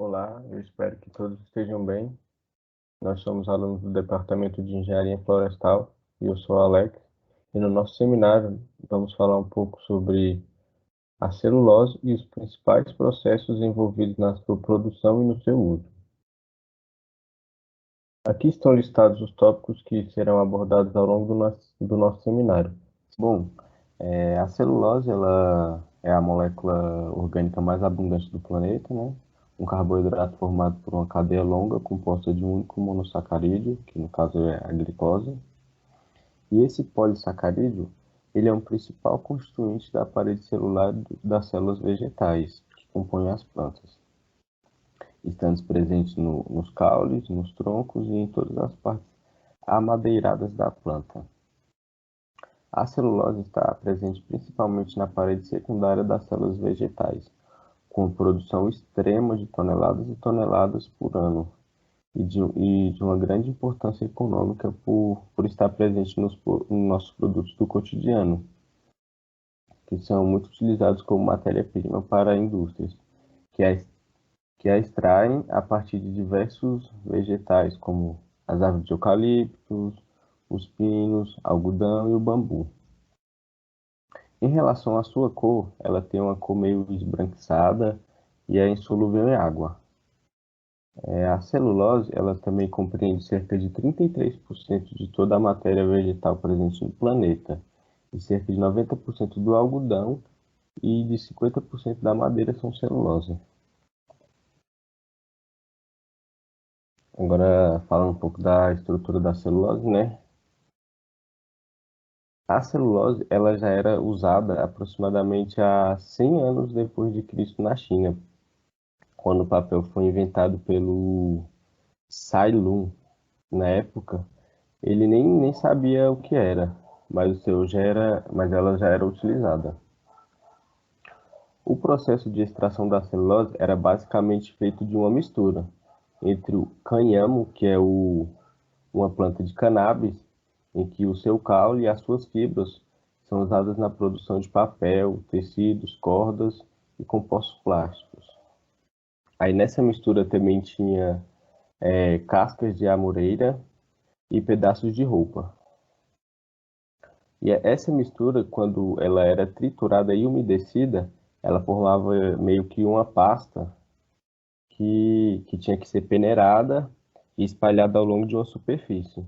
Olá, eu espero que todos estejam bem. Nós somos alunos do Departamento de Engenharia Florestal e eu sou o Alex. E no nosso seminário vamos falar um pouco sobre a celulose e os principais processos envolvidos na sua produção e no seu uso. Aqui estão listados os tópicos que serão abordados ao longo do nosso seminário. Bom, a celulose ela é a molécula orgânica mais abundante do planeta, né? Um carboidrato formado por uma cadeia longa composta de um único monossacarídeo, que no caso é a glicose. E esse polissacarídeo, ele é um principal constituinte da parede celular das células vegetais, que compõem as plantas, estando presentes nos caules, nos troncos e em todas as partes amadeiradas da planta. A celulose está presente principalmente na parede secundária das células vegetais, com produção extrema de toneladas e toneladas por ano, e de uma grande importância econômica por estar presente nos nossos produtos do cotidiano, que são muito utilizados como matéria-prima para indústrias, que a extraem a partir de diversos vegetais, como as árvores de eucaliptos, os pinos, algodão e o bambu. Em relação à sua cor, ela tem uma cor meio esbranquiçada e é insolúvel em água. A celulose, ela também compreende cerca de 33% de toda a matéria vegetal presente no planeta, e cerca de 90% do algodão e de 50% da madeira são celulose. Agora, falando um pouco da estrutura da celulose, né? A celulose, ela já era usada aproximadamente há 100 anos depois de Cristo na China, quando o papel foi inventado pelo Sai Lun. Na época, ele nem sabia o que era, mas ela já era utilizada. O processo de extração da celulose era basicamente feito de uma mistura entre o cânhamo, que é uma planta de cannabis, em que o seu caule e as suas fibras são usadas na produção de papel, tecidos, cordas e compostos plásticos. Aí nessa mistura também tinha cascas de amoreira e pedaços de roupa. E essa mistura, quando ela era triturada e umedecida, ela formava meio que uma pasta que tinha que ser peneirada e espalhada ao longo de uma superfície.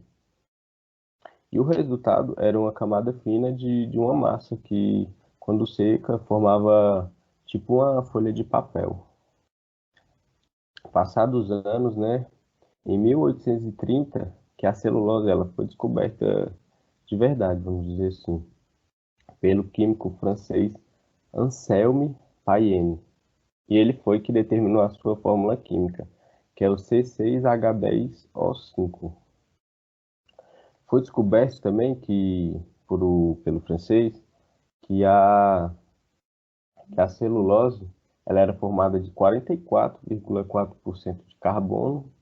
E o resultado era uma camada fina de uma massa que, quando seca, formava tipo uma folha de papel. Passados anos, né, em 1830, que a celulose ela foi descoberta de verdade, vamos dizer assim, pelo químico francês Anselme Payen. E ele foi que determinou a sua fórmula química, que é o C6H10O5. Foi descoberto também pelo francês, que a celulose ela era formada de 44,4% de carbono,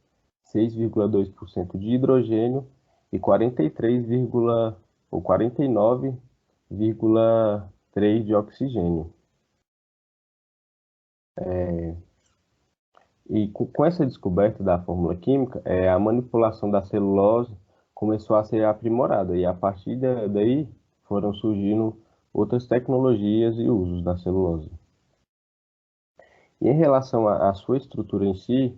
6,2% de hidrogênio e 49,3% de oxigênio. E com essa descoberta da fórmula química, a manipulação da celulose começou a ser aprimorada, e a partir daí foram surgindo outras tecnologias e usos da celulose. E em relação à sua estrutura em si,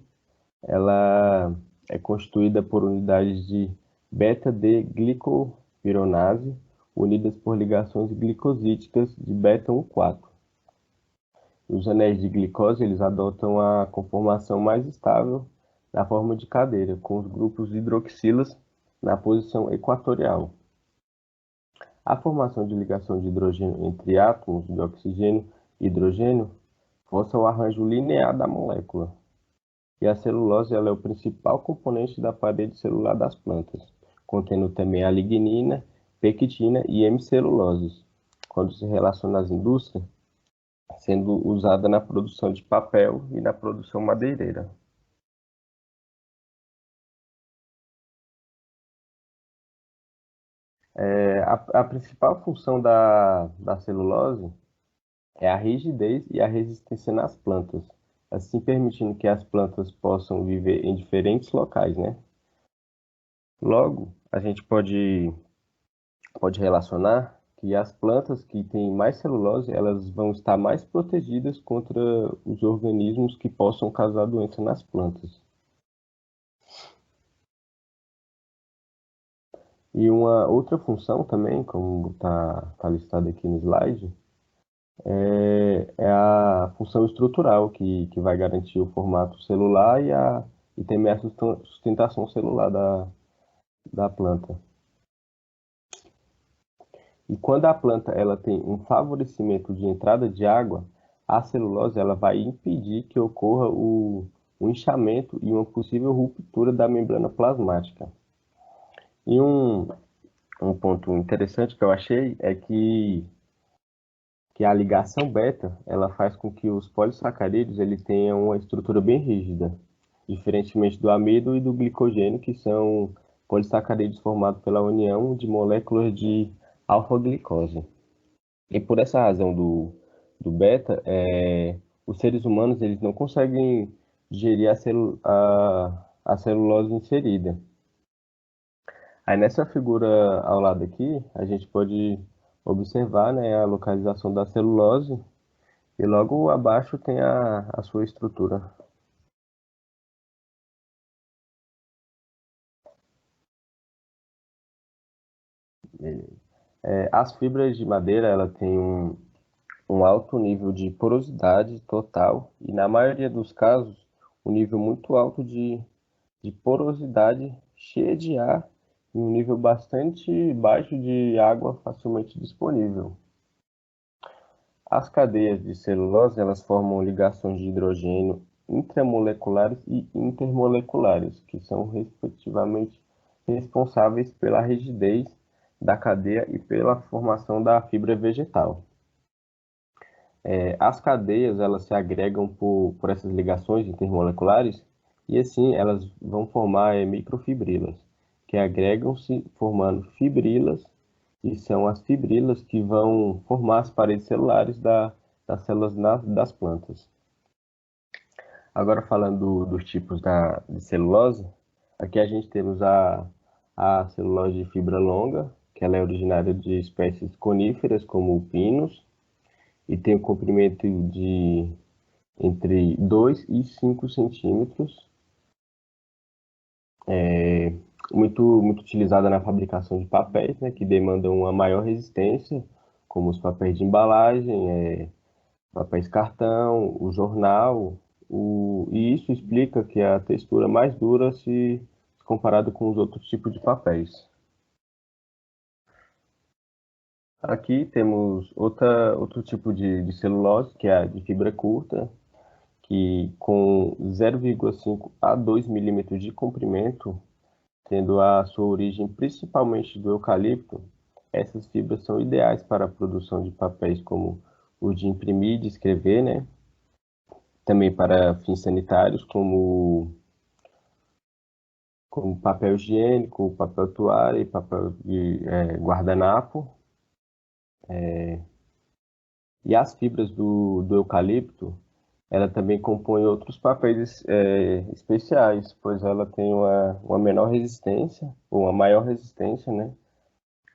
ela é constituída por unidades de beta-D-glicopironase, unidas por ligações glicosídicas de beta-1,4. Os anéis de glicose eles adotam a conformação mais estável na forma de cadeira, com os grupos hidroxilas na posição equatorial. A formação de ligação de hidrogênio entre átomos de oxigênio e hidrogênio força o arranjo linear da molécula. E a celulose ela é o principal componente da parede celular das plantas, contendo também a lignina, pectina e hemiceluloses, quando se relaciona às indústrias, sendo usada na produção de papel e na produção madeireira. A principal função da celulose é a rigidez e a resistência nas plantas, assim permitindo que as plantas possam viver em diferentes locais, né? Logo, a gente pode relacionar que as plantas que têm mais celulose, elas vão estar mais protegidas contra os organismos que possam causar doença nas plantas. E uma outra função também, como tá listado aqui no slide, é a função estrutural, que vai garantir o formato celular e também a sustentação celular da planta. E quando a planta ela tem um favorecimento de entrada de água, a celulose ela vai impedir que ocorra o inchamento e uma possível ruptura da membrana plasmática. E um ponto interessante que eu achei é que a ligação beta ela faz com que os polissacarídeos ele tenham uma estrutura bem rígida, diferentemente do amido e do glicogênio, que são polissacarídeos formados pela união de moléculas de alfa-glicose. E por essa razão do beta, os seres humanos eles não conseguem digerir a celulose inserida. Aí nessa figura ao lado aqui, a gente pode observar, né, a localização da celulose e logo abaixo tem a sua estrutura. As fibras de madeira ela tem um alto nível de porosidade total e, na maioria dos casos, um nível muito alto de porosidade cheia de ar e um nível bastante baixo de água facilmente disponível. As cadeias de celulose elas formam ligações de hidrogênio intramoleculares e intermoleculares, que são respectivamente responsáveis pela rigidez da cadeia e pela formação da fibra vegetal. As cadeias elas se agregam por essas ligações intermoleculares e assim elas vão formar microfibrilas, que agregam-se formando fibrilas e são as fibrilas que vão formar as paredes celulares das células das plantas. Agora falando dos tipos de celulose, aqui a gente temos a celulose de fibra longa, que ela é originária de espécies coníferas como pinos e tem um comprimento de entre 2 e 5 centímetros, muito utilizada na fabricação de papéis, né, que demandam uma maior resistência, como os papéis de embalagem, papéis cartão, o jornal, e isso explica que a textura é mais dura se comparado com os outros tipos de papéis. Aqui temos outro tipo de celulose, que é a de fibra curta, que com 0,5 a 2 milímetros de comprimento, tendo a sua origem principalmente do eucalipto, essas fibras são ideais para a produção de papéis como o de imprimir e de escrever, né? Também para fins sanitários, como papel higiênico, papel toalha e papel de guardanapo. E as fibras do eucalipto, ela também compõe outros papéis especiais, pois ela tem uma menor resistência, ou uma maior resistência, né,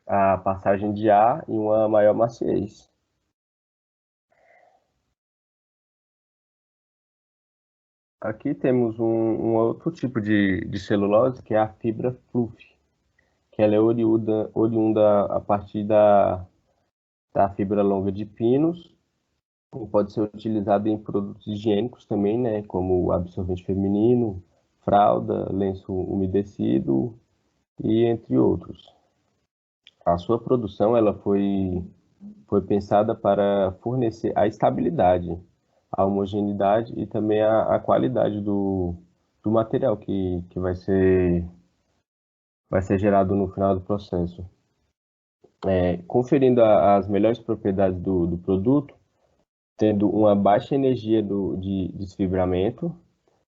à passagem de ar e uma maior maciez. Aqui temos um outro tipo de celulose, que é a fibra fluff, que ela é oriunda a partir da fibra longa de pinos, e pode ser utilizada em produtos higiênicos também, né, como absorvente feminino, fralda, lenço umedecido e entre outros. A sua produção ela foi pensada para fornecer a estabilidade, a homogeneidade e também a qualidade do material que vai ser gerado no final do processo. Conferindo as melhores propriedades do produto, tendo uma baixa energia de desfibramento,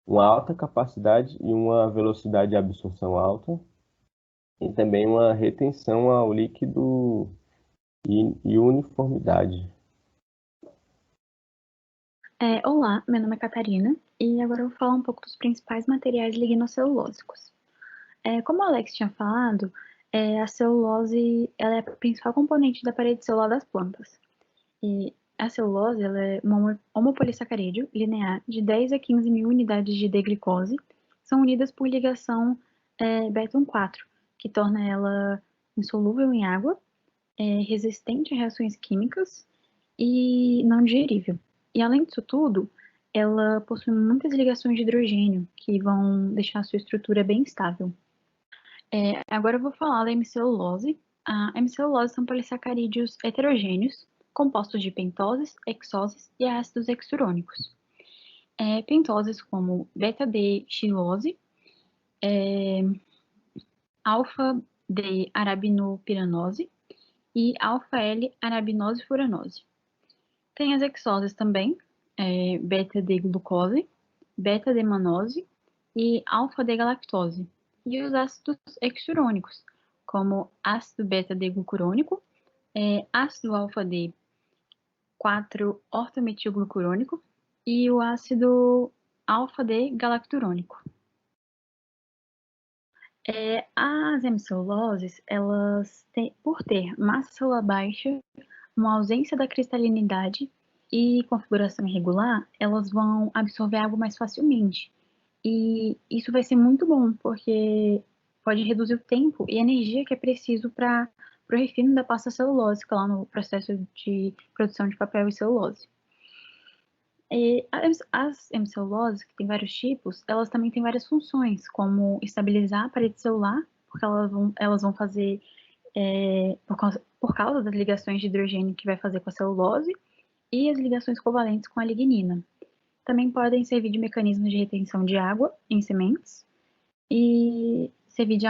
uma alta capacidade e uma velocidade de absorção alta, e também uma retenção ao líquido e uniformidade. Olá, meu nome é Catarina e agora eu vou falar um pouco dos principais materiais lignocelulósicos. Como o Alex tinha falado, a celulose ela é a principal componente da parede celular das plantas. E a celulose ela é um homopolissacarídeo linear de 10 a 15 mil unidades de D-glicose, são unidas por ligação beta 4, que torna ela insolúvel em água, resistente a reações químicas e não digerível. E além disso tudo, ela possui muitas ligações de hidrogênio que vão deixar a sua estrutura bem estável. Agora eu vou falar da hemicelulose. A hemicelulose são polissacarídeos heterogêneos, compostos de pentoses, hexoses e ácidos hexurônicos. Pentoses como beta-D-xilose, alfa-D-arabinopiranose e alfa-L-arabinose-furanose. Tem as hexoses também, beta-D-glucose, beta-D-manose e alfa-D-galactose. E os ácidos hexurônicos, como ácido beta-D-glucurônico, ácido alfa-D4-ortometilglucurônico e o ácido alfa-D-galacturônico. As hemiceluloses, elas têm, por ter massa celular baixa, uma ausência da cristalinidade e configuração irregular, elas vão absorver água mais facilmente. E isso vai ser muito bom, porque pode reduzir o tempo e a energia que é preciso para o refino da pasta celulósica lá no processo de produção de papel e celulose. As hemiceluloses, que tem vários tipos, elas também têm várias funções, como estabilizar a parede celular, porque elas vão fazer por causa das ligações de hidrogênio que vai fazer com a celulose e as ligações covalentes com a lignina. Também podem servir de mecanismo de retenção de água em sementes e servir de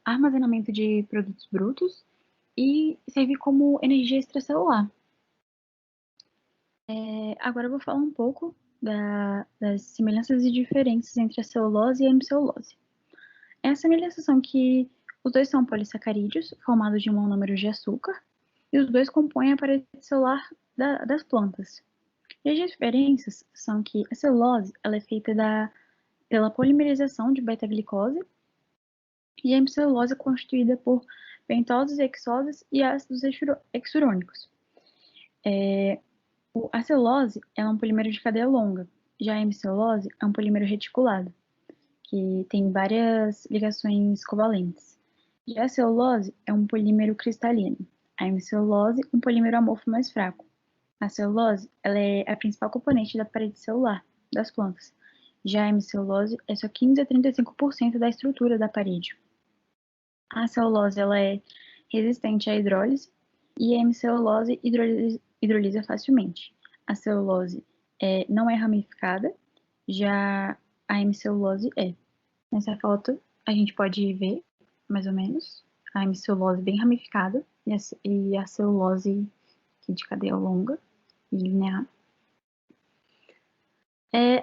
armazenamento de produtos brutos e servir como energia extracelular. Agora eu vou falar um pouco das semelhanças e diferenças entre a celulose e a hemicelulose. As semelhanças são que os dois são polissacarídeos, formados de monômeros de açúcar, e os dois compõem a parede celular das plantas. E as diferenças são que a celulose ela é feita pela polimerização de beta-glicose, e a hemicelulose é constituída por pentoses, hexoses e ácidos hexurônicos. A celulose é um polímero de cadeia longa, já a hemicelulose é um polímero reticulado, que tem várias ligações covalentes. Já a celulose é um polímero cristalino, a hemicelulose um polímero amorfo mais fraco. A celulose ela é a principal componente da parede celular das plantas, já a hemicelulose é só 15 a 35% da estrutura da parede. A celulose ela é resistente à hidrólise e a hemicelulose hidrolisa facilmente. A celulose não é ramificada, já a hemicelulose é. Nessa foto a gente pode ver, mais ou menos, a hemicelulose bem ramificada e a celulose de cadeia longa e linear.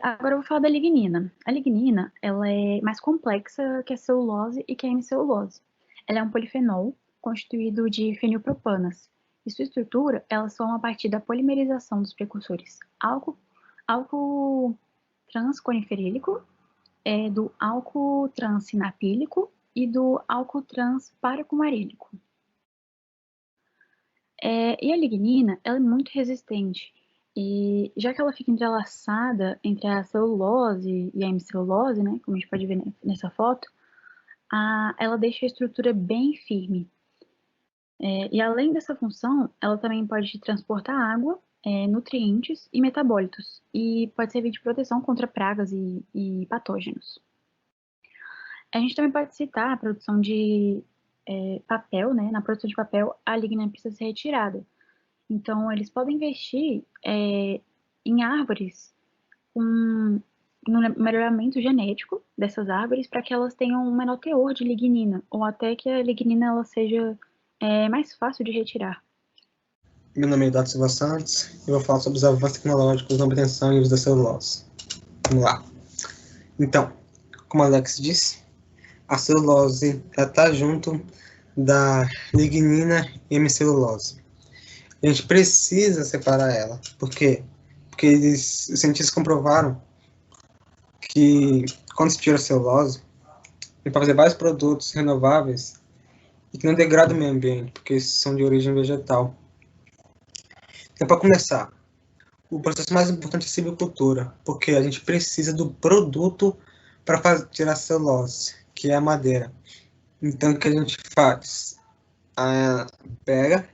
Agora eu vou falar da lignina. A lignina ela é mais complexa que a celulose e que a hemicelulose. Ela é um polifenol constituído de fenilpropanas. E sua estrutura, elas formam a partir da polimerização dos precursores álcool transconiferílico, do álcool transinapílico e do álcool transparacumarílico. E a lignina, ela é muito resistente. E já que ela fica entrelaçada entre a celulose e a hemicelulose, né, como a gente pode ver nessa foto, ela deixa a estrutura bem firme. E além dessa função, ela também pode transportar água, nutrientes e metabólitos, e pode servir de proteção contra pragas e patógenos. A gente também pode citar a produção de papel, né? Na produção de papel, a lignina precisa ser retirada. Então, eles podem investir em árvores no melhoramento genético dessas árvores para que elas tenham um menor teor de lignina, ou até que a lignina ela seja mais fácil de retirar. Meu nome é Eduardo Silva Santos e eu vou falar sobre os avanços tecnológicos na obtenção e uso da celulose. Vamos lá. Então, como a Alex disse, a celulose está junto da lignina e hemicelulose. A gente precisa separar ela. Por quê? porque os cientistas comprovaram que quando se tira a celulose, tem para fazer vários produtos renováveis e que não degradam o meio ambiente, porque são de origem vegetal. Então, para começar, o processo mais importante é a silvicultura, porque a gente precisa do produto para tirar a celulose, que é a madeira. Então, o que a gente faz? Pega,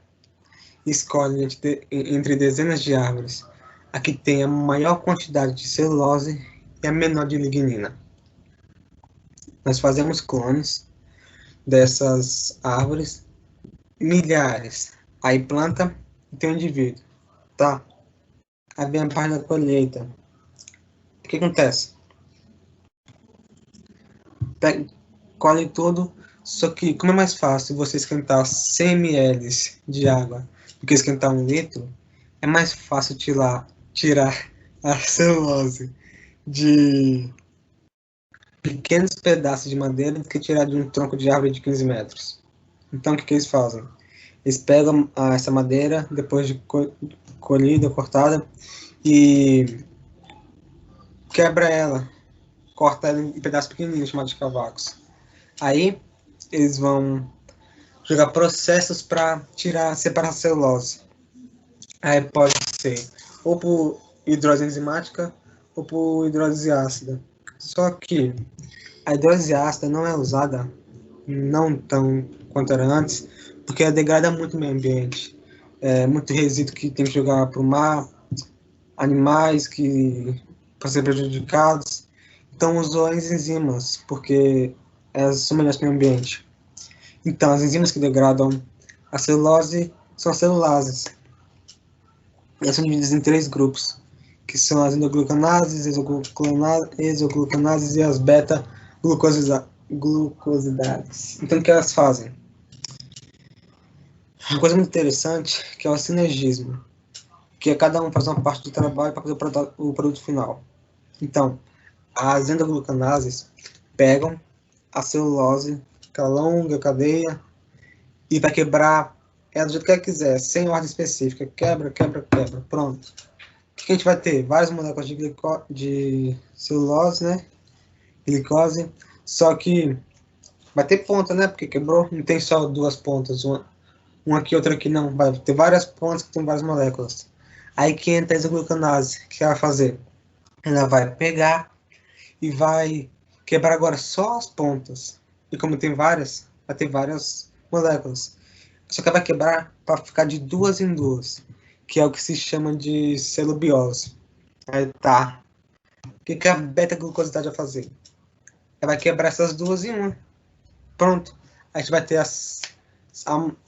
escolhe entre dezenas de árvores a que tem a maior quantidade de celulose e a menor de lignina. Nós fazemos clones dessas árvores, milhares. Aí planta e tem um indivíduo, tá? Aí vem a parte da colheita. O que acontece? Colhe tudo, só que como é mais fácil você esquentar 100 ml de água do que esquentar 1 litro, é mais fácil tirar a celulose de pequenos pedaços de madeira do que tirar de um tronco de árvore de 15 metros. Então, o que eles fazem? Eles pegam essa madeira, depois de colhida, cortada, e quebra ela, corta ela em pedaços pequenininhos, chamados de cavacos. Aí, eles vão jogar processos para separar a celulose. Aí pode ser ou por hidrólise enzimática ou por hidrólise ácida. Só que a hidrólise ácida não é usada não tão quanto era antes, porque ela degrada muito o meio ambiente. É muito resíduo que tem que jogar para o mar, animais que podem ser prejudicados. Então usou as enzimas, porque elas são melhores para o meio ambiente. Então, as enzimas que degradam a celulose são as celulases. Elas são divididas em 3 grupos, que são as endoglucanases, exoglucanases e as beta-glucosidades. Então, o que elas fazem? Uma coisa muito interessante, que é o sinergismo, que é cada um faz uma parte do trabalho para fazer o produto final. Então, as endoglucanases pegam a celulose, aquela longa cadeia, e vai quebrar ela do jeito que ela quiser, sem ordem específica. Quebra, pronto. O que a gente vai ter? Várias moléculas de celulose, né? Glicose, só que vai ter ponta, né? Porque quebrou, não tem só 2 pontas, uma aqui, outra aqui, não. Vai ter várias pontas que tem várias moléculas. Aí que entra a isoglucanase, que ela vai fazer? Ela vai pegar e vai quebrar agora só as pontas. E como tem várias, vai ter várias moléculas. Só que ela vai quebrar para ficar de 2 em 2, que é o que se chama de celubiose. Aí tá. O que a beta-glucosidade vai fazer? Ela vai quebrar essas 2 em 1. Pronto. Aí a gente vai ter a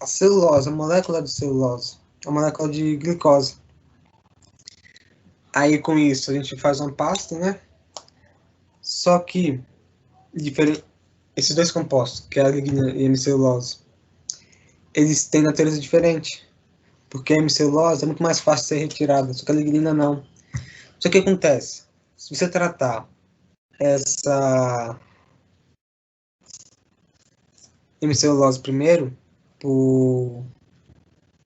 celulose, a molécula de celulose, a molécula de glicose. Aí com isso a gente faz uma pasta, né? Só que esses 2 compostos, que é a lignina e a hemicelulose, eles têm natureza diferente, porque a hemicelulose é muito mais fácil de ser retirada, só que a lignina não. Só que o que acontece? Se você tratar essa hemicelulose primeiro, por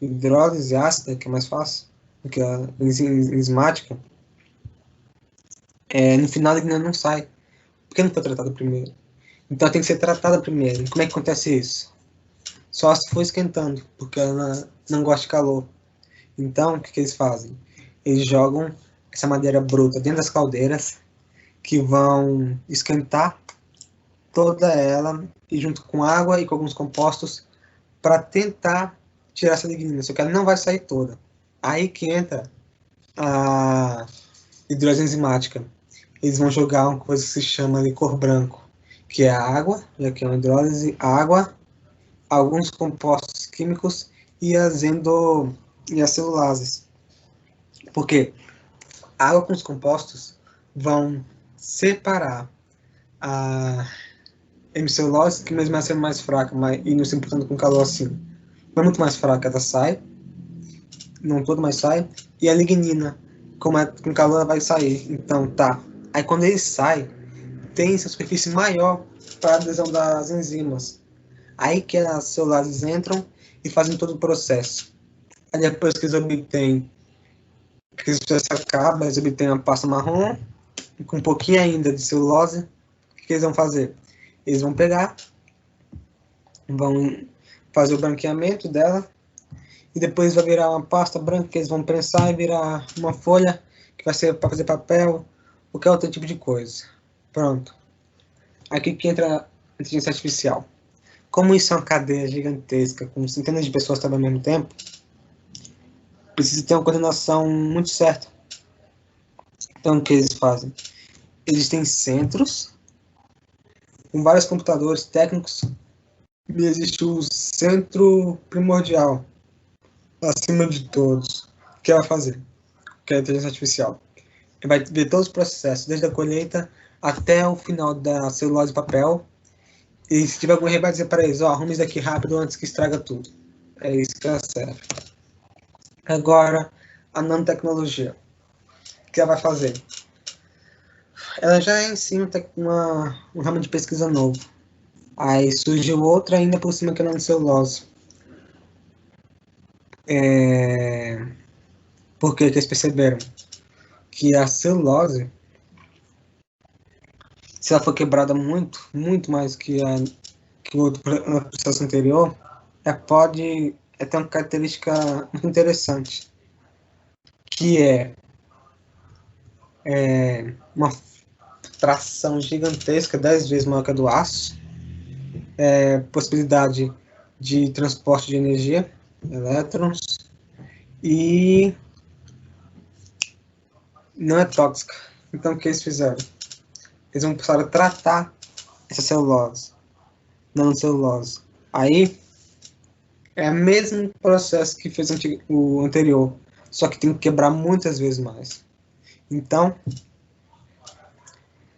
hidrólise ácida, que é mais fácil do que a enzimática, no final a lignina não sai, porque não foi tratada primeiro. Então ela tem que ser tratada primeiro. E como é que acontece isso? Só se for esquentando, porque ela não gosta de calor. Então, o que eles fazem? Eles jogam essa madeira bruta dentro das caldeiras, que vão esquentar toda ela, e junto com água e com alguns compostos, para tentar tirar essa lignina, só que ela não vai sair toda. Aí que entra a hidrólise enzimática. Eles vão jogar uma coisa que se chama licor branco, que é a água, já que é uma hidrólise, água, alguns compostos químicos e as celulases. Porque a água com os compostos vão separar a hemicelulose, que mesmo assim é mais fraca, e não se importando com calor assim, não é muito mais fraca, ela sai, não todo, mas sai, e a lignina, como é com calor, ela vai sair. Então tá. Aí quando ele sai, tem essa superfície maior para a adesão das enzimas. Aí que as celulases entram e fazem todo o processo. Aí depois que eles obtêm que esse processo acaba, eles obtêm uma pasta marrom, e com um pouquinho ainda de celulose. O que eles vão fazer? Eles vão pegar, vão fazer o branqueamento dela, e depois vai virar uma pasta branca que eles vão prensar e virar uma folha que vai ser para fazer papel, qualquer outro tipo de coisa. Pronto. Aqui que entra a inteligência artificial. Como isso é uma cadeia gigantesca, com centenas de pessoas trabalhando ao mesmo tempo, precisa ter uma coordenação muito certa. Então, o que eles fazem? Existem centros com vários computadores técnicos e existe o centro primordial, acima de todos. O que ela vai fazer? Que é a inteligência artificial. Ele vai ver todos os processos, desde a colheita até o final da celulose e papel. E se tiver algum erro, vai dizer para eles, arrume isso daqui rápido antes que estraga tudo. É isso que ela serve. Agora, a nanotecnologia. O que ela vai fazer? Ela já é em si um ramo de pesquisa novo. Aí surgiu outra ainda por cima que é a nanocelulose. Por que eles perceberam? Que a celulose, se ela for quebrada muito mais que o outro processo anterior, ela pode ter uma característica muito interessante, que é uma tração gigantesca, 10 vezes maior que a do aço, possibilidade de transporte de energia, elétrons, e não é tóxica. Então, o que eles fizeram? Eles vão precisar tratar essa celulose, nanocelulose. Aí, é o mesmo processo que fez o anterior, só que tem que quebrar muitas vezes mais. Então,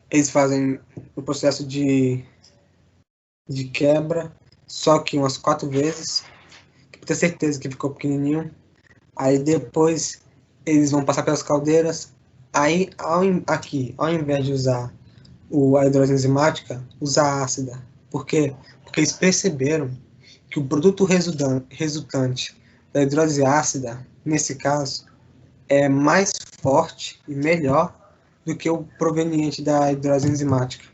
eles fazem o processo de quebra, só que umas 4 vezes, para ter certeza que ficou pequenininho. Aí depois eles vão passar pelas caldeiras. Aí, ao invés de usar a hidrólise enzimática, usar ácida. Por quê? Porque eles perceberam que o produto resultante da hidrólise ácida, nesse caso, é mais forte e melhor do que o proveniente da hidrólise enzimática.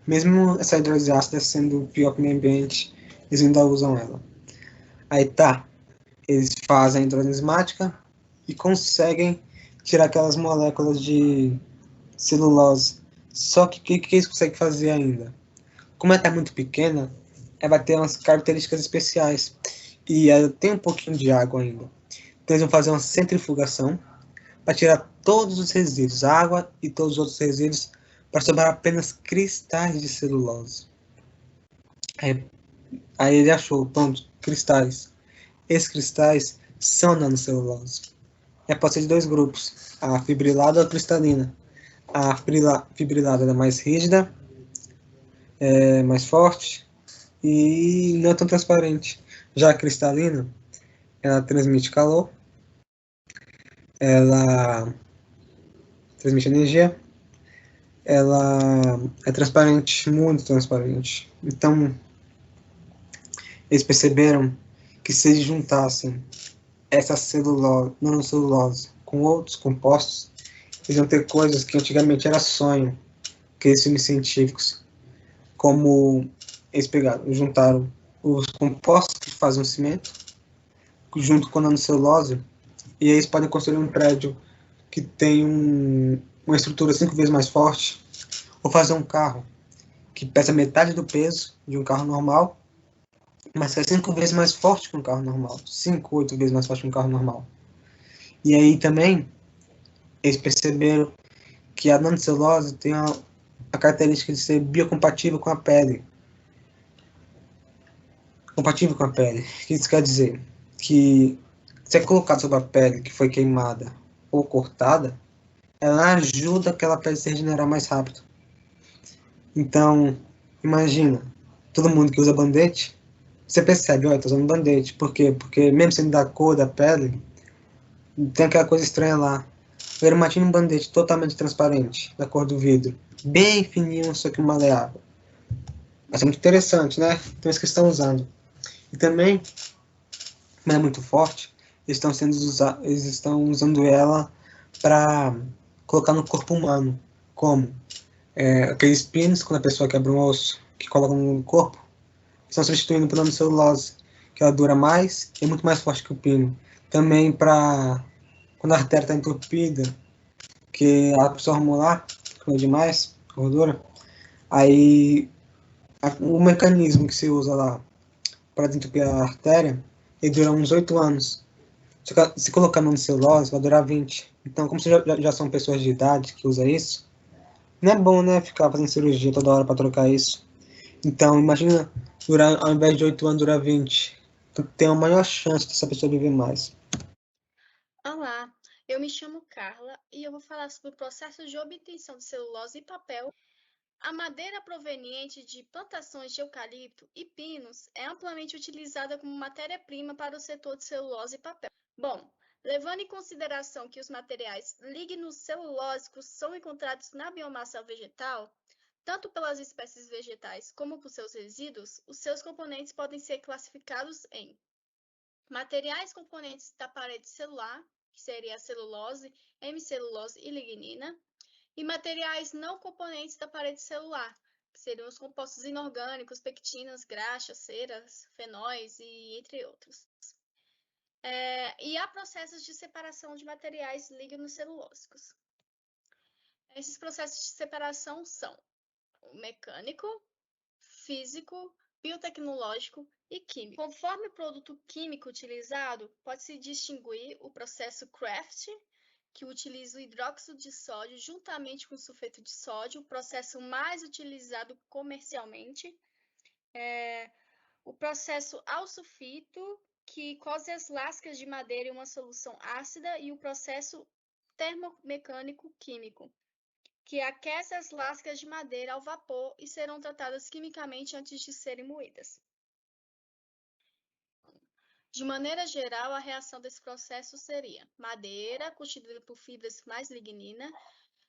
Mesmo essa hidrólise ácida sendo pior para o meio ambiente, eles ainda usam ela. Aí tá, eles fazem a hidrólise enzimática e conseguem tirar aquelas moléculas de celulose. Só que o que eles conseguem fazer ainda? Como ela está muito pequena, ela vai ter umas características especiais. E ela tem um pouquinho de água ainda. Então eles vão fazer uma centrifugação para tirar todos os resíduos, água e todos os outros resíduos, para sobrar apenas cristais de celulose. Aí ele achou, pronto, cristais. Esses cristais são nanocelulose. Pode ser de 2 grupos, a fibrilada ou a cristalina. A fibrilada é mais rígida, é mais forte e não é tão transparente. Já a cristalina, ela transmite calor, ela transmite energia, ela é transparente, muito transparente. Então, eles perceberam que se eles juntassem essa nanocelulose com outros compostos, eles vão ter coisas que antigamente era sonho, aqueles filmes científicos, como eles juntaram os compostos que fazem o cimento, junto com a nanocelulose, e aí eles podem construir um prédio que tem uma estrutura 5 vezes mais forte, ou fazer um carro que pesa metade do peso de um carro normal, mas é 5 vezes mais forte que um carro normal, 5, 8 vezes mais forte que um carro normal. E aí também, eles perceberam que a nanocelulose tem a característica de ser biocompatível com a pele. Compatível com a pele. O que isso quer dizer? Que se é colocado sobre a pele que foi queimada ou cortada, ela ajuda aquela pele a se regenerar mais rápido. Então, imagina, todo mundo que usa band-aid, você percebe, olha, estou usando band-aid. Por quê? Porque mesmo sendo da cor da pele, tem aquela coisa estranha lá. Agora imagina um band-aid totalmente transparente, da cor do vidro, bem fininho, só que maleável. Mas é muito interessante, né? Então, isso que estão usando. E também, como ela é muito forte, eles estão usando ela para colocar no corpo humano, como aqueles pinos, quando a pessoa quebra um osso, que colocam no corpo, estão substituindo por nanocelulose, que ela dura mais e é muito mais forte que o pino. Também para quando a artéria está entupida, que a pessoa arrumar demais, gordura, aí o mecanismo que se usa lá para desentupir a artéria, ele dura uns 8 anos. Se colocar nanocelulose, vai durar 20. Então, como vocês já são pessoas de idade que usam isso, não é bom, né, ficar fazendo cirurgia toda hora para trocar isso. Então, imagina durar, ao invés de 8 anos, durar 20. Tu tem a maior chance dessa pessoa viver mais. Olá, eu me chamo Carla e eu vou falar sobre o processo de obtenção de celulose e papel. A madeira proveniente de plantações de eucalipto e pinos é amplamente utilizada como matéria-prima para o setor de celulose e papel. Bom, levando em consideração que os materiais lignocelulósicos são encontrados na biomassa vegetal, tanto pelas espécies vegetais como por seus resíduos, os seus componentes podem ser classificados em materiais componentes da parede celular, que seria a celulose, hemicelulose e lignina, e materiais não componentes da parede celular, que seriam os compostos inorgânicos, pectinas, graxas, ceras, fenóis e entre outros. E há processos de separação de materiais lignocelulósicos. Esses processos de separação são o mecânico, físico, biotecnológico e químico. Conforme o produto químico utilizado, pode-se distinguir o processo Craft, que utiliza o hidróxido de sódio juntamente com o sulfeto de sódio, o processo mais utilizado comercialmente. O processo Al-sulfito, que cose as lascas de madeira em uma solução ácida, e o processo termomecânico químico, que aquece as lascas de madeira ao vapor e serão tratadas quimicamente antes de serem moídas. De maneira geral, a reação desse processo seria madeira, constituída por fibras mais lignina,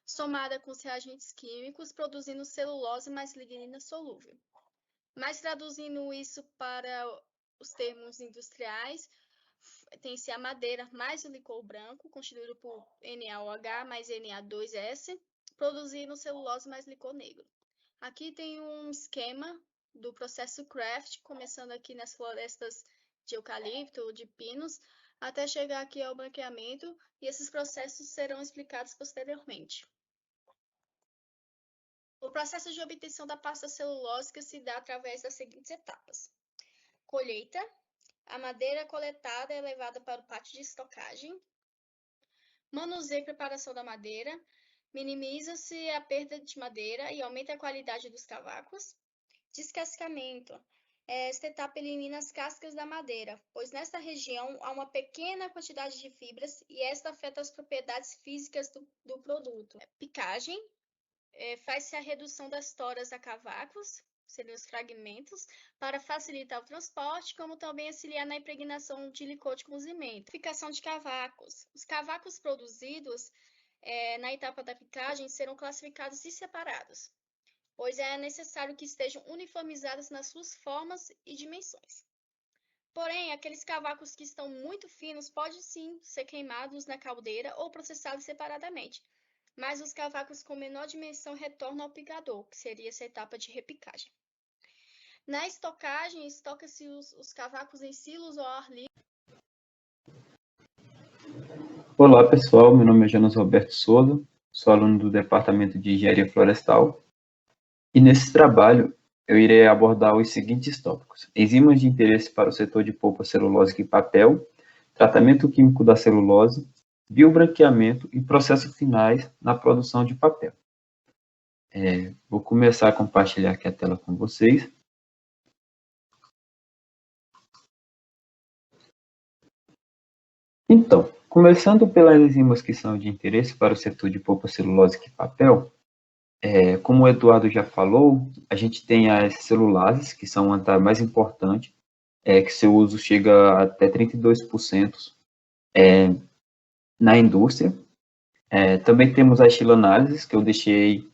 somada com os reagentes químicos, produzindo celulose mais lignina solúvel. Mas traduzindo isso para os termos industriais, tem-se a madeira mais o licor branco, constituído por NaOH mais Na2S, produzindo celulose mais licor negro. Aqui tem um esquema do processo Craft, começando aqui nas florestas de eucalipto ou de pinos, até chegar aqui ao branqueamento, e esses processos serão explicados posteriormente. O processo de obtenção da pasta celulósica se dá através das seguintes etapas: colheita, a madeira coletada é levada para o pátio de estocagem. Manuseio e preparação da madeira, minimiza-se a perda de madeira e aumenta a qualidade dos cavacos. Descascamento. Esta etapa elimina as cascas da madeira, pois nesta região há uma pequena quantidade de fibras e esta afeta as propriedades físicas do produto. Picagem. Faz-se a redução das toras a cavacos, seriam os fragmentos, para facilitar o transporte, como também auxiliar na impregnação de licor de cozimento. Purificação de cavacos. Os cavacos produzidos na etapa da picagem serão classificados e separados, pois é necessário que estejam uniformizados nas suas formas e dimensões. Porém, aqueles cavacos que estão muito finos podem sim ser queimados na caldeira ou processados separadamente, mas os cavacos com menor dimensão retornam ao picador, que seria essa etapa de repicagem. Na estocagem, estoca-se os cavacos em silos ou ao ar livre. Olá pessoal, meu nome é Jonas Roberto Souza, sou aluno do Departamento de Engenharia Florestal e nesse trabalho eu irei abordar os seguintes tópicos: enzimas de interesse para o setor de polpa celulósica e papel, tratamento químico da celulose, biobranqueamento e processos finais na produção de papel. Vou começar a compartilhar aqui a tela com vocês. Então, começando pelas enzimas que são de interesse para o setor de polpa celulósica e papel, como o Eduardo já falou, a gente tem as celulases, que são a mais importante, que seu uso chega até 32% na indústria. Também temos as xilanálises, que eu deixei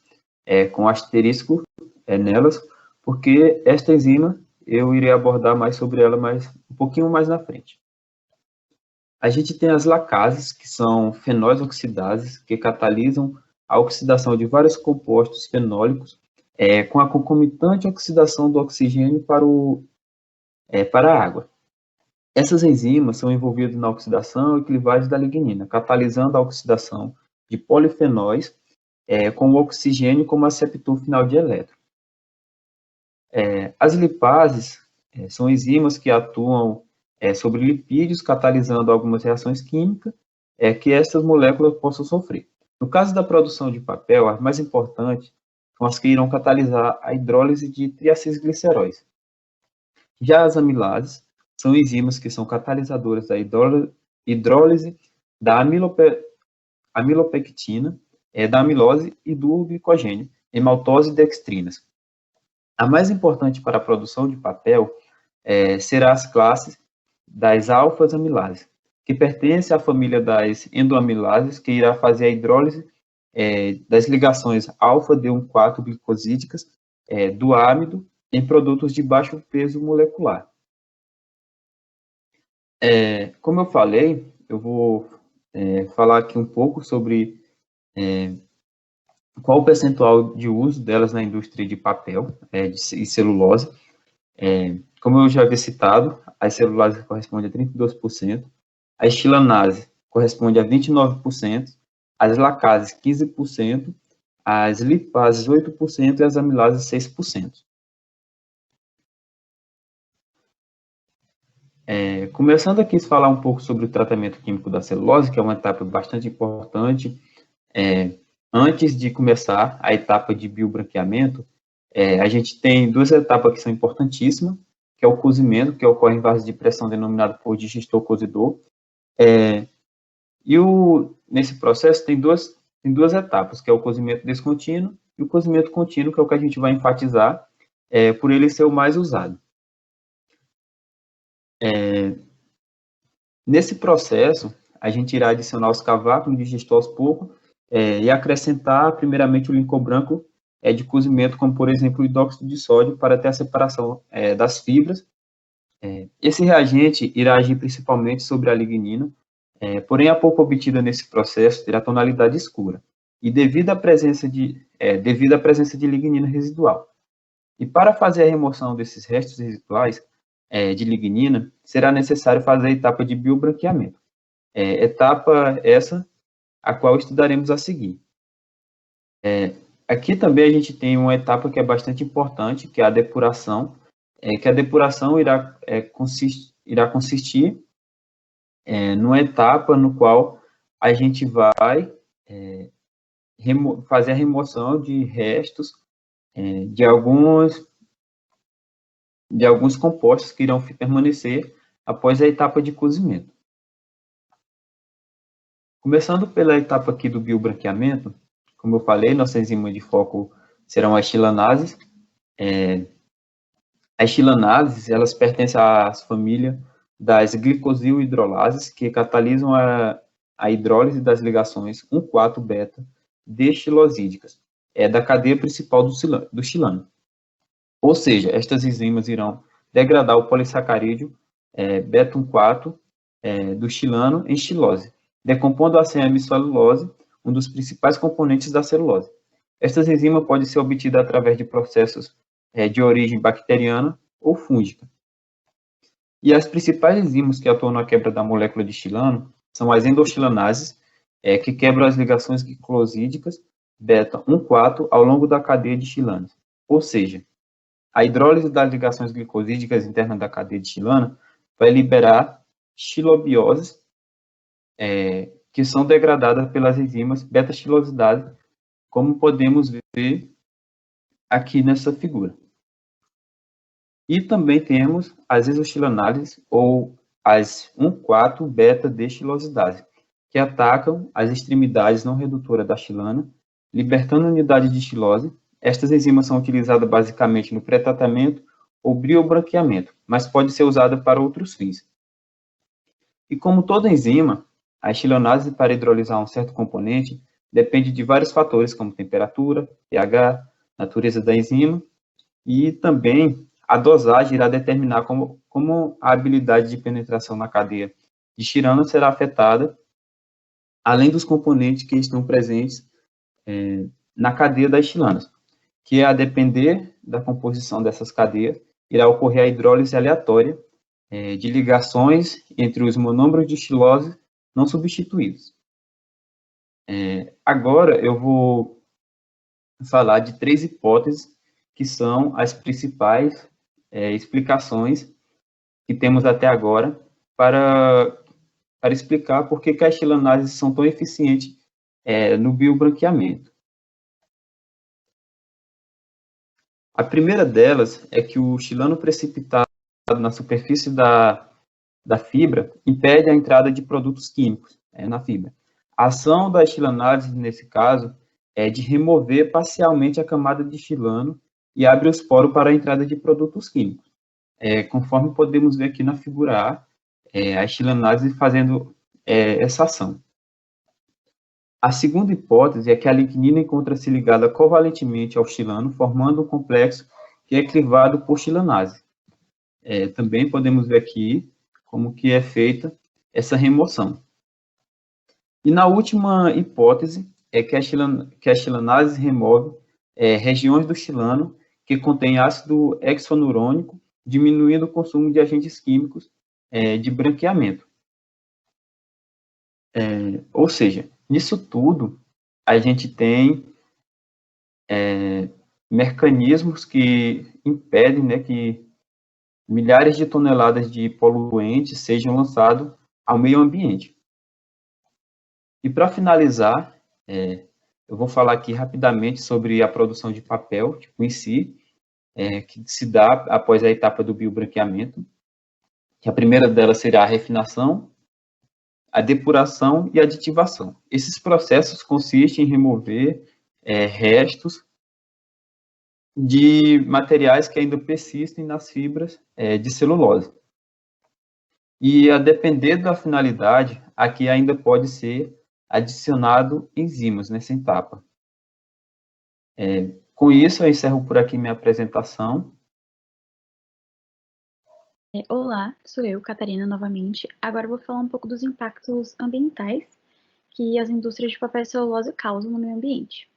com asterisco nelas, porque esta enzima eu irei abordar mais sobre ela um pouquinho mais na frente. A gente tem as lacases, que são fenóis oxidases, que catalisam a oxidação de vários compostos fenólicos, com a concomitante oxidação do oxigênio para a água. Essas enzimas são envolvidas na oxidação e clivagem da lignina, catalisando a oxidação de polifenóis com o oxigênio como aceptor final de elétron. As lipases são enzimas que atuam sobre lipídios, catalisando algumas reações químicas que essas moléculas possam sofrer. No caso da produção de papel, as mais importantes são as que irão catalisar a hidrólise de triacilgliceróis. Já as amilases são enzimas que são catalisadoras da hidrólise da amilopectina, da amilose e do glicogênio, em maltose e dextrinas. A mais importante para a produção de papel será as classes das alfas-amilases, que pertence à família das endoamilases, que irá fazer a hidrólise das ligações alfa-D14-glicosídicas do amido em produtos de baixo peso molecular. Como eu falei, eu vou falar aqui um pouco sobre qual o percentual de uso delas na indústria de papel e celulose. Como eu já havia citado, as celulases correspondem a 32%, a estilanase corresponde a 29%, as lacases 15%, as lipases 8% e as amilases 6%. Começando aqui a falar um pouco sobre o tratamento químico da celulose, que é uma etapa bastante importante. Antes de começar a etapa de biobranqueamento, a gente tem duas etapas que são importantíssimas, que é o cozimento, que ocorre em vasos de pressão denominado por digestor cozidor. Nesse processo tem duas etapas, que é o cozimento descontínuo e o cozimento contínuo, que é o que a gente vai enfatizar, por ele ser o mais usado. Nesse processo, a gente irá adicionar os cavacos no digestor aos poucos e acrescentar, primeiramente, o lincoln branco de cozimento, como, por exemplo, o hidróxido de sódio, para ter a separação das fibras. Esse reagente irá agir principalmente sobre a lignina, porém, a polpa obtida nesse processo terá tonalidade escura, e devido à presença de lignina residual. E para fazer a remoção desses restos residuais de lignina, será necessário fazer a etapa de biobranqueamento. Etapa essa a qual estudaremos a seguir. Aqui também a gente tem uma etapa que é bastante importante, que é a depuração, que a depuração irá consistir numa etapa no qual a gente vai fazer a remoção de restos de alguns compostos que irão permanecer após a etapa de cozimento. Começando pela etapa aqui do biobranqueamento, como eu falei, nossa enzima de foco serão as chilanases. As chilanases, elas pertencem à família das glicosilhidrolases, que catalisam a hidrólise das ligações 1,4-beta destilosídicas, da cadeia principal do xilano. Ou seja, estas enzimas irão degradar o polissacarídeo beta 1,4 do xilano em xilose, decompondo assim a hemicelulose, um dos principais componentes da celulose. Estas enzimas podem ser obtidas através de processos de origem bacteriana ou fúngica. E as principais enzimas que atuam na quebra da molécula de xilano são as endoxilanases, que quebram as ligações glicosídicas beta 1,4 ao longo da cadeia de xilano. Ou seja, a hidrólise das ligações glicosídicas internas da cadeia de xilano vai liberar xilobioses, que são degradadas pelas enzimas beta-xilosidase, como podemos ver aqui nessa figura. E também temos as exoxilanases, ou as 1,4-beta-destilosidase, que atacam as extremidades não redutoras da xilana, libertando unidade de xilose. Estas enzimas são utilizadas basicamente no pré-tratamento ou biobranqueamento, mas pode ser usada para outros fins. E como toda enzima, a estilanase, para hidrolisar um certo componente, depende de vários fatores, como temperatura, pH, natureza da enzima, e também a dosagem irá determinar como a habilidade de penetração na cadeia de chirano será afetada, além dos componentes que estão presentes na cadeia das chilanas, que a depender da composição dessas cadeias, irá ocorrer a hidrólise aleatória de ligações entre os monômeros de xilose não substituídos. Agora eu vou falar de 3 hipóteses que são as principais explicações que temos até agora para explicar por que as chilanases são tão eficientes no biobranqueamento. A primeira delas é que o chilano precipitado na superfície da fibra impede a entrada de produtos químicos na fibra. A ação das chilanases, nesse caso, é de remover parcialmente a camada de chilano e abre os poros para a entrada de produtos químicos. Conforme podemos ver aqui na figura A, a chilanase fazendo essa ação. A segunda hipótese é que a lignina encontra-se ligada covalentemente ao xilano, formando um complexo que é clivado por chilanase. Também podemos ver aqui como que é feita essa remoção. E na última hipótese é que a chilanase remove regiões do xilano que contém ácido hexanurônico, diminuindo o consumo de agentes químicos de branqueamento. Ou seja, nisso tudo, a gente tem mecanismos que impedem, né, que milhares de toneladas de poluentes sejam lançados ao meio ambiente. E para finalizar, eu vou falar aqui rapidamente sobre a produção de papel em si, que se dá após a etapa do biobranqueamento, que a primeira delas será a refinação, a depuração e a aditivação. Esses processos consistem em remover restos de materiais que ainda persistem nas fibras de celulose. E, a depender da finalidade, aqui ainda pode ser adicionado enzimas nessa etapa. Com isso, eu encerro por aqui minha apresentação. Olá, sou eu, Catarina, novamente. Agora eu vou falar um pouco dos impactos ambientais que as indústrias de papel e celulose causam no meio ambiente.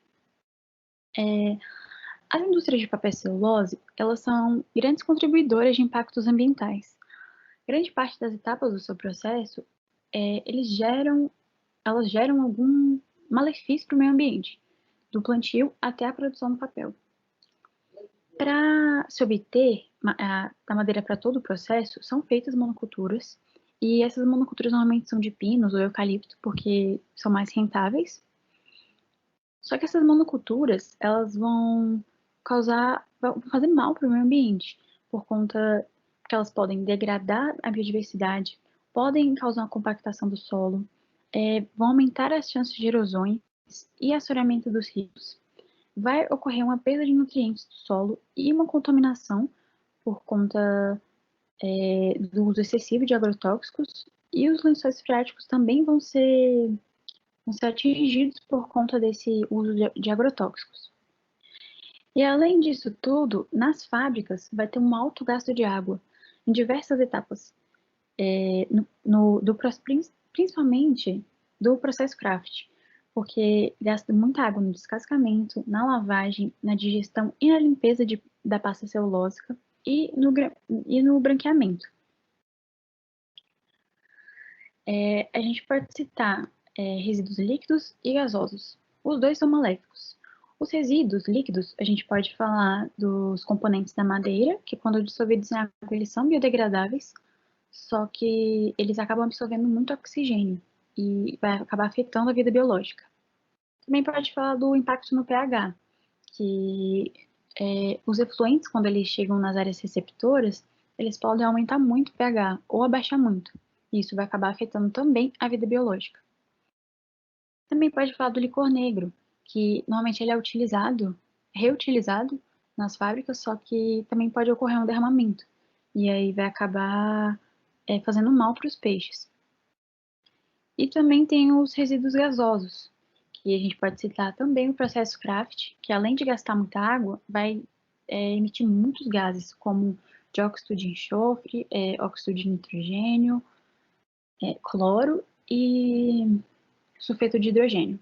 As indústrias de papel e celulose, elas são grandes contribuidoras de impactos ambientais. Grande parte das etapas do seu processo, elas geram algum malefício para o meio ambiente, do plantio até a produção do papel. Para se obter a madeira para todo o processo, são feitas monoculturas, e essas monoculturas normalmente são de pinos ou eucalipto, porque são mais rentáveis. Só que essas monoculturas, elas vão fazer mal para o meio ambiente, por conta que elas podem degradar a biodiversidade, podem causar uma compactação do solo, vão aumentar as chances de erosões e assoreamento dos rios. Vai ocorrer uma perda de nutrientes do solo e uma contaminação por conta do uso excessivo de agrotóxicos, e os lençóis freáticos também vão ser atingidos por conta desse uso de agrotóxicos. E além disso tudo, nas fábricas vai ter um alto gasto de água em diversas etapas, principalmente do processo craft, porque gasta muita água no descascamento, na lavagem, na digestão e na limpeza da pasta celulósica e no branqueamento. A gente pode citar resíduos líquidos e gasosos. Os dois são maléficos. Os resíduos líquidos, a gente pode falar dos componentes da madeira, que quando dissolvidos em água, eles são biodegradáveis, só que eles acabam absorvendo muito oxigênio e vai acabar afetando a vida biológica. Também pode falar do impacto no pH, que os efluentes, quando eles chegam nas áreas receptoras, eles podem aumentar muito o pH ou abaixar muito. E isso vai acabar afetando também a vida biológica. Também pode falar do licor negro, que normalmente ele é reutilizado nas fábricas, só que também pode ocorrer um derramamento. E aí vai acabar fazendo mal para os peixes. E também tem os resíduos gasosos, que a gente pode citar também o processo craft, que além de gastar muita água, vai emitir muitos gases, como dióxido de enxofre, óxido de nitrogênio, cloro e sulfeto de hidrogênio.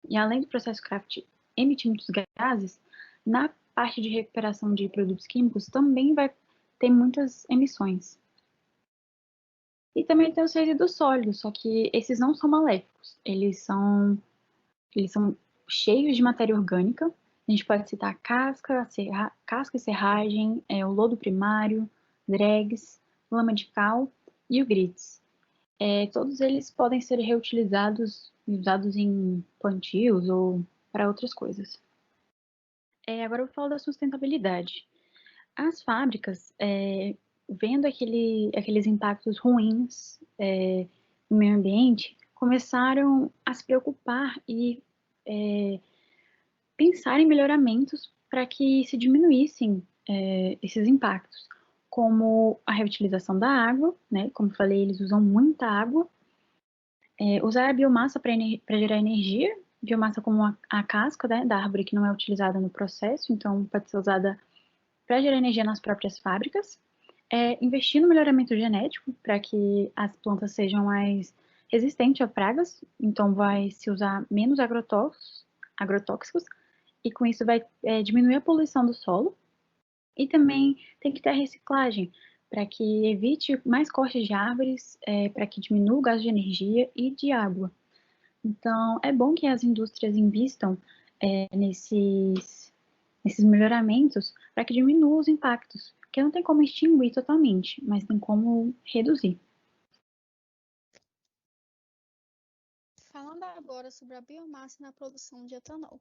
E além do processo Craft emitir muitos gases, na parte de recuperação de produtos químicos também vai ter muitas emissões. E também tem os resíduos sólidos, só que esses não são maléficos, eles são cheios de matéria orgânica. A gente pode citar casca e serragem, o lodo primário, dregs, lama de cal e o grits. Todos eles podem ser reutilizados e usados em plantios ou para outras coisas. Agora eu vou falar da sustentabilidade. As fábricas, vendo aqueles impactos ruins no meio ambiente, começaram a se preocupar e pensar em melhoramentos para que se diminuíssem esses impactos, como a reutilização da água, né? Como falei, eles usam muita água, usar a biomassa para gerar energia, biomassa como a casca, né, da árvore que não é utilizada no processo, então pode ser usada para gerar energia nas próprias fábricas, investir no melhoramento genético para que as plantas sejam mais resistentes a pragas, então vai se usar menos agrotóxicos, e com isso vai diminuir a poluição do solo. E também tem que ter a reciclagem, para que evite mais cortes de árvores, para que diminua o gasto de energia e de água. Então, é bom que as indústrias invistam nesses melhoramentos para que diminua os impactos, porque não tem como extinguir totalmente, mas tem como reduzir. Falando agora sobre a biomassa na produção de etanol.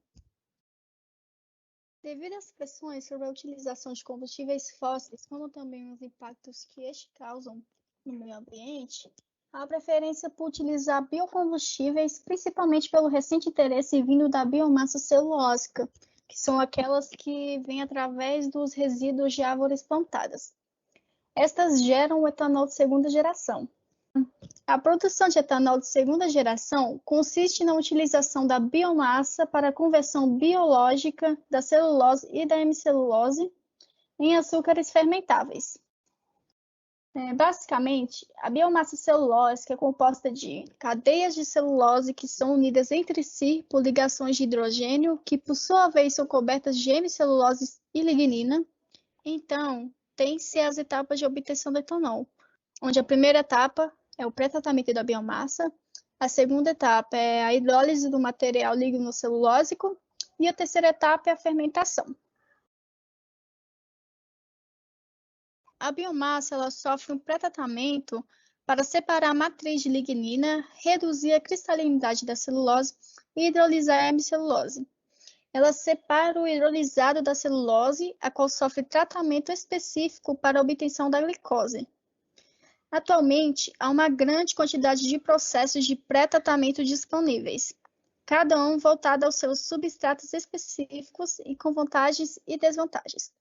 Devido às pressões sobre a utilização de combustíveis fósseis, como também os impactos que estes causam no meio ambiente, há preferência por utilizar biocombustíveis, principalmente pelo recente interesse vindo da biomassa celulósica, que são aquelas que vêm através dos resíduos de árvores plantadas. Estas geram o etanol de segunda geração. A produção de etanol de segunda geração consiste na utilização da biomassa para a conversão biológica da celulose e da hemicelulose em açúcares fermentáveis. Basicamente, a biomassa celulósica é composta de cadeias de celulose que são unidas entre si por ligações de hidrogênio, que por sua vez são cobertas de hemicelulose e lignina. Então, tem-se as etapas de obtenção do etanol, onde a primeira etapa é o pré-tratamento da biomassa, a segunda etapa é a hidrólise do material lignocelulósico e a terceira etapa é a fermentação. A biomassa ela sofre um pré-tratamento para separar a matriz de lignina, reduzir a cristalinidade da celulose e hidrolisar a hemicelulose. Ela separa o hidrolisado da celulose, a qual sofre tratamento específico para a obtenção da glicose. Atualmente, há uma grande quantidade de processos de pré-tratamento disponíveis, cada um voltado aos seus substratos específicos e com vantagens e desvantagens.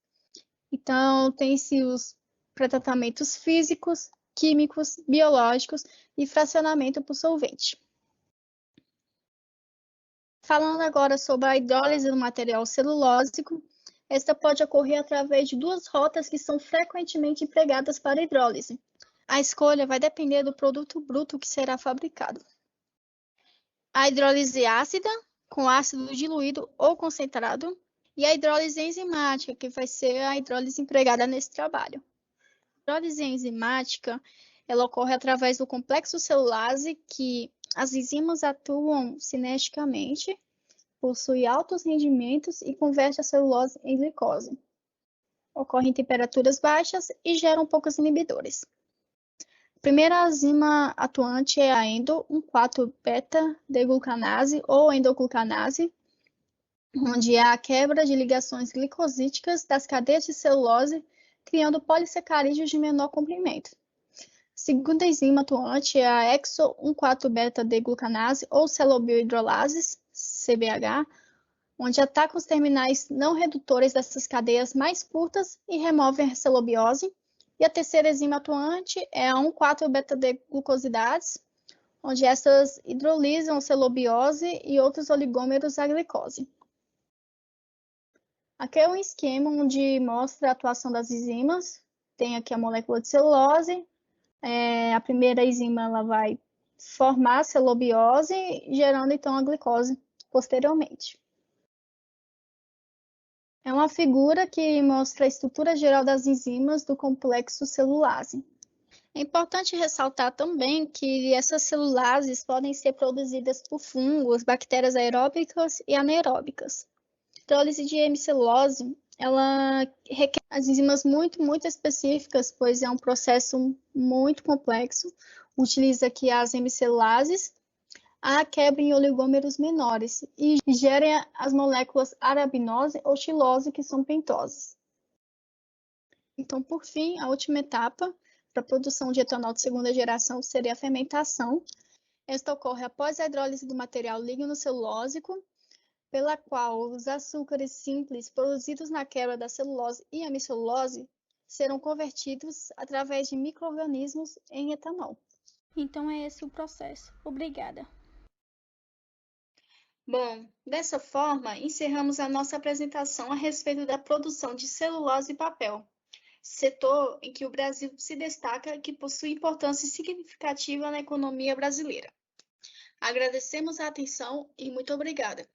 Então, tem-se os pré-tratamentos físicos, químicos, biológicos e fracionamento por solvente. Falando agora sobre a hidrólise do material celulósico, esta pode ocorrer através de duas rotas que são frequentemente empregadas para a hidrólise. A escolha vai depender do produto bruto que será fabricado. A hidrólise ácida, com ácido diluído ou concentrado, e a hidrólise enzimática, que vai ser a hidrólise empregada nesse trabalho. A hidrólise enzimática, ela ocorre através do complexo celulase, que as enzimas atuam cineticamente, possui altos rendimentos e converte a celulose em glicose. Ocorre em temperaturas baixas e geram poucos inibidores. A primeira enzima atuante é a endo 1,4-beta-deglucanase ou endoglucanase, onde há a quebra de ligações glicosídicas das cadeias de celulose, criando polissacarídeos de menor comprimento. A segunda enzima atuante é a exo 1,4-beta-deglucanase ou celobiohidrolases, CBH, onde ataca os terminais não redutores dessas cadeias mais curtas e removem a celobiose. E a terceira enzima atuante é a 1,4-beta-glucosidase, onde essas hidrolisam a celobiose e outros oligômeros à glicose. Aqui é um esquema onde mostra a atuação das enzimas. Tem aqui a molécula de celulose, A primeira enzima ela vai formar a celobiose, gerando então a glicose posteriormente. É uma figura que mostra a estrutura geral das enzimas do complexo celulase. É importante ressaltar também que essas celulases podem ser produzidas por fungos, bactérias aeróbicas e anaeróbicas. A hidrólise de hemicelulose, ela requer as enzimas muito específicas, pois é um processo muito complexo. Utiliza aqui as hemicelulases, a quebra em oligômeros menores e gera as moléculas arabinose ou xilose, que são pentoses. Então, por fim, a última etapa para a produção de etanol de segunda geração seria a fermentação. Esta ocorre após a hidrólise do material lignocelulósico, pela qual os açúcares simples produzidos na quebra da celulose e hemicelulose serão convertidos através de micro-organismos em etanol. Então é esse o processo. Obrigada. Bom, dessa forma, encerramos a nossa apresentação a respeito da produção de celulose e papel, setor em que o Brasil se destaca e que possui importância significativa na economia brasileira. Agradecemos a atenção e muito obrigada.